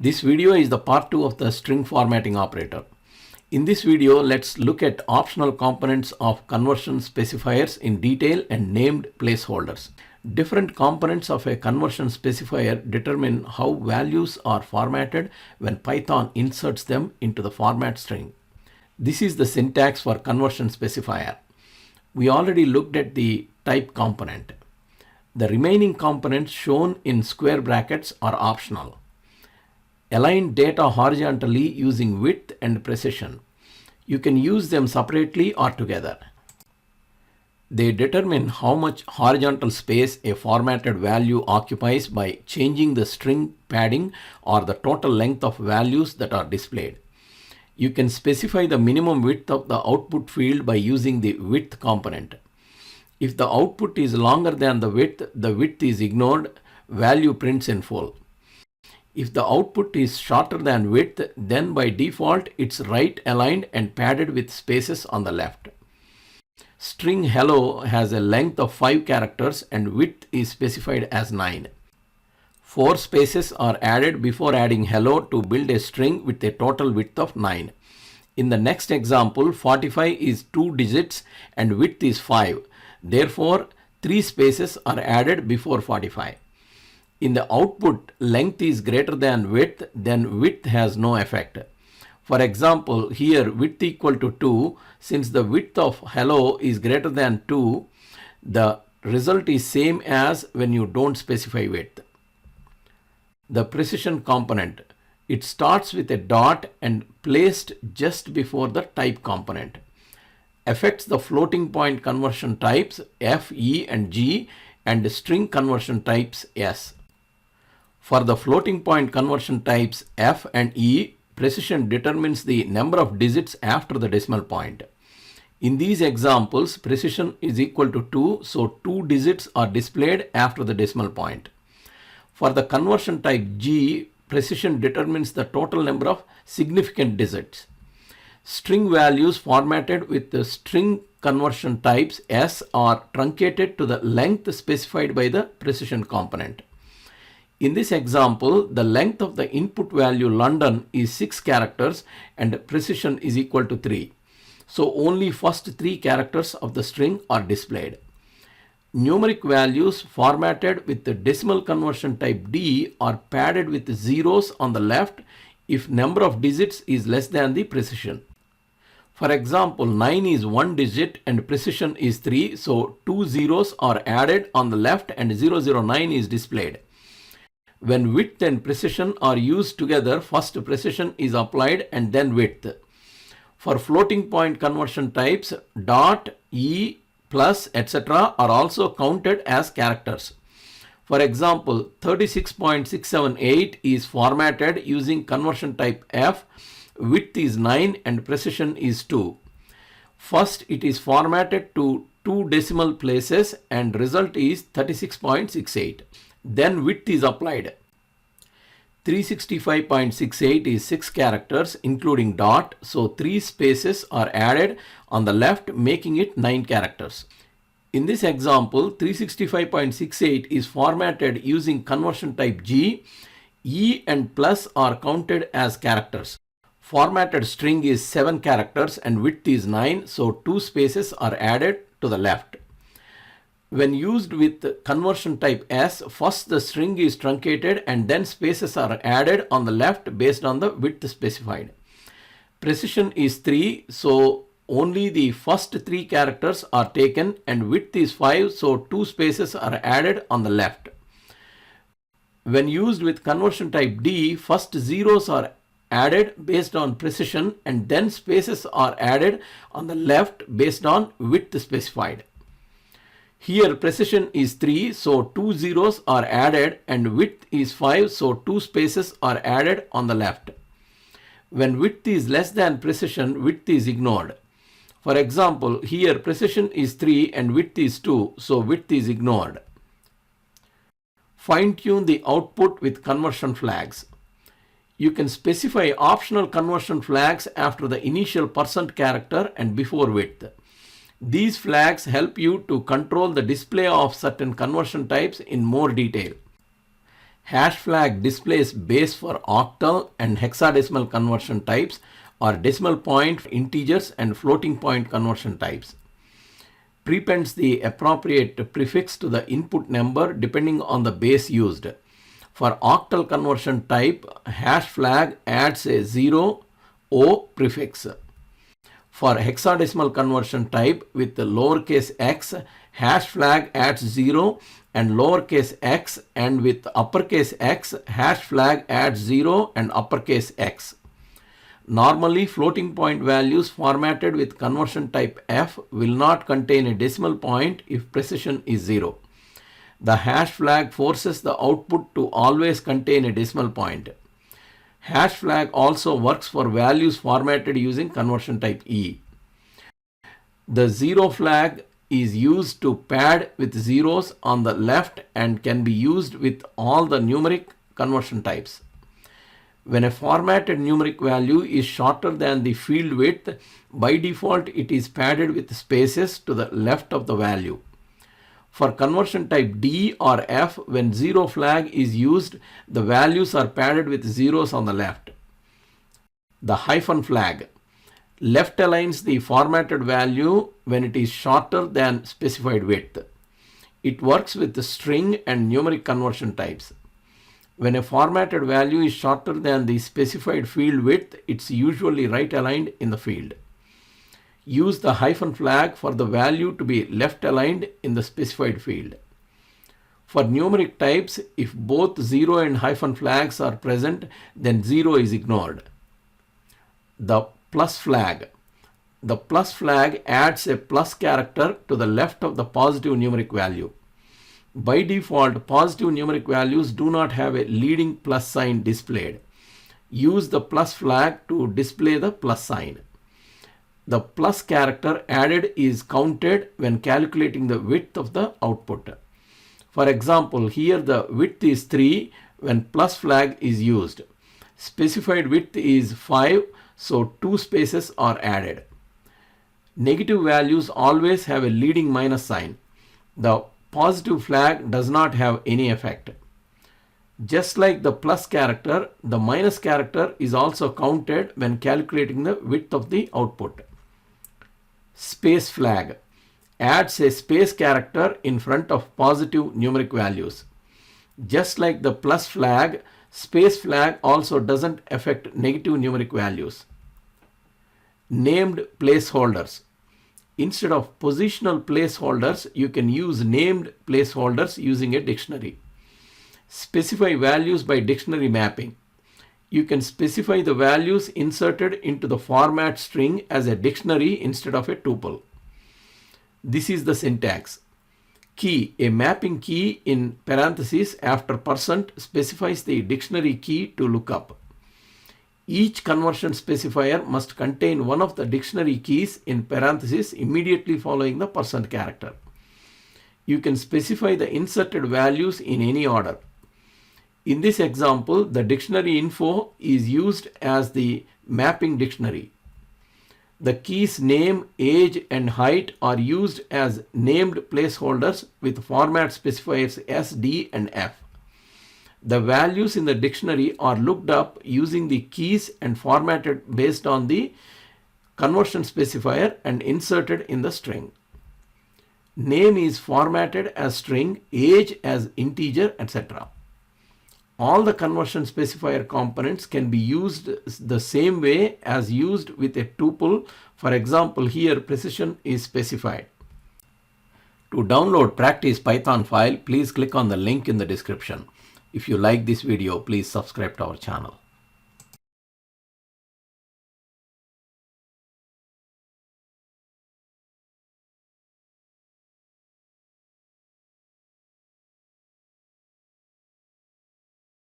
This video is the part 2 of the string formatting operator. In this video, let's look at optional components of conversion specifiers in detail and named placeholders. Different components of a conversion specifier determine how values are formatted when Python inserts them into the format string. This is the syntax for conversion specifier. We already looked at the type component. The remaining components shown in square brackets are optional. Align data horizontally using width and precision. You can use them separately or together. They determine how much horizontal space a formatted value occupies by changing the string padding or the total length of values that are displayed. You can specify the minimum width of the output field by using the width component. If the output is longer than the width is ignored, value prints in full. If the output is shorter than width, then by default it's right aligned and padded with spaces on the left. String hello has a length of 5 characters and width is specified as 9. 4 spaces are added before adding hello to build a string with a total width of 9. In the next example, 45 is 2 digits and width is 5. Therefore, 3 spaces are added before 45. In the output, length is greater than width, then width has no effect. For example, here width equal to 2, since the width of hello is greater than 2, the result is same as when you don't specify width. The precision component. It starts with a dot and placed just before the type component. Affects the floating point conversion types F, E, and G and string conversion types S. For the floating point conversion types F and E, precision determines the number of digits after the decimal point. In these examples, precision is equal to 2, so 2 digits are displayed after the decimal point. For the conversion type G, precision determines the total number of significant digits. String values formatted with the string conversion types S are truncated to the length specified by the precision component. In this example, the length of the input value London is 6 characters and precision is equal to 3. So only first 3 characters of the string are displayed. Numeric values formatted with the decimal conversion type D are padded with zeros on the left if number of digits is less than the precision. For example, 9 is 1 digit and precision is 3, so 2 zeros are added on the left and 009 is displayed. When width and precision are used together, first precision is applied and then width. For floating point conversion types, dot, E, plus, etc. are also counted as characters. For example, 36.678 is formatted using conversion type F, width is 9 and precision is 2. First, it is formatted to 2 decimal places and result is 36.68. Then width is applied. 365.68 is 6 characters including dot, so 3 spaces are added on the left making it 9 characters. In this example, 365.68 is formatted using conversion type G. E and plus are counted as characters. Formatted string is 7 characters and width is 9, so 2 spaces are added to the left. When used with conversion type S, first the string is truncated and then spaces are added on the left based on the width specified. Precision is 3, so only the first 3 characters are taken and width is 5, so 2 spaces are added on the left. When used with conversion type D, first zeros are added based on precision and then spaces are added on the left based on width specified. Here precision is 3, so 2 zeros are added and width is 5, so 2 spaces are added on the left. When width is less than precision, width is ignored. For example, here precision is 3 and width is 2, so width is ignored. Fine-tune the output with conversion flags. You can specify optional conversion flags after the initial % character and before width. These flags help you to control the display of certain conversion types in more detail. Hash flag displays base for octal and hexadecimal conversion types or decimal point for integers and floating point conversion types. Prepends the appropriate prefix to the input number depending on the base used. For octal conversion type, hash flag adds a 0 O prefix. For hexadecimal conversion type with the lowercase x, hash flag adds 0 and lowercase x, and with uppercase x, hash flag adds 0 and uppercase x. Normally, floating point values formatted with conversion type F will not contain a decimal point if precision is 0. The hash flag forces the output to always contain a decimal point. Hash flag also works for values formatted using conversion type E. The 0 flag is used to pad with zeros on the left and can be used with all the numeric conversion types. When a formatted numeric value is shorter than the field width, by default it is padded with spaces to the left of the value. For conversion type D or F, when 0 flag is used, the values are padded with zeros on the left. The hyphen flag left aligns the formatted value when it is shorter than specified width. It works with the string and numeric conversion types. When a formatted value is shorter than the specified field width, it's usually right aligned in the field. Use the hyphen flag for the value to be left aligned in the specified field. For numeric types, if both 0 and hyphen flags are present, then 0 is ignored. The plus flag. The plus flag adds a plus character to the left of the positive numeric value. By default, positive numeric values do not have a leading plus sign displayed. Use the plus flag to display the plus sign. The plus character added is counted when calculating the width of the output. For example, here the width is 3 when plus flag is used. Specified width is 5, so 2 spaces are added. Negative values always have a leading minus sign. The positive flag does not have any effect. Just like the plus character, the minus character is also counted when calculating the width of the output. Space flag adds a space character in front of positive numeric values. Just like the plus flag, space flag also doesn't affect negative numeric values. Named placeholders. Instead of positional placeholders, you can use named placeholders using a dictionary. Specify values by dictionary mapping. You can specify the values inserted into the format string as a dictionary instead of a tuple. This is the syntax. Key, a mapping key in parentheses after % specifies the dictionary key to look up. Each conversion specifier must contain one of the dictionary keys in parentheses immediately following the % character. You can specify the inserted values in any order. In this example, the dictionary info is used as the mapping dictionary. The keys name, age, and height are used as named placeholders with format specifiers S, D, and F. The values in the dictionary are looked up using the keys and formatted based on the conversion specifier and inserted in the string. Name is formatted as string, age as integer, etc. All the conversion specifier components can be used the same way as used with a tuple. For example, here precision is specified. To download practice Python file, please click on the link in the description. If you like this video, please subscribe to our channel.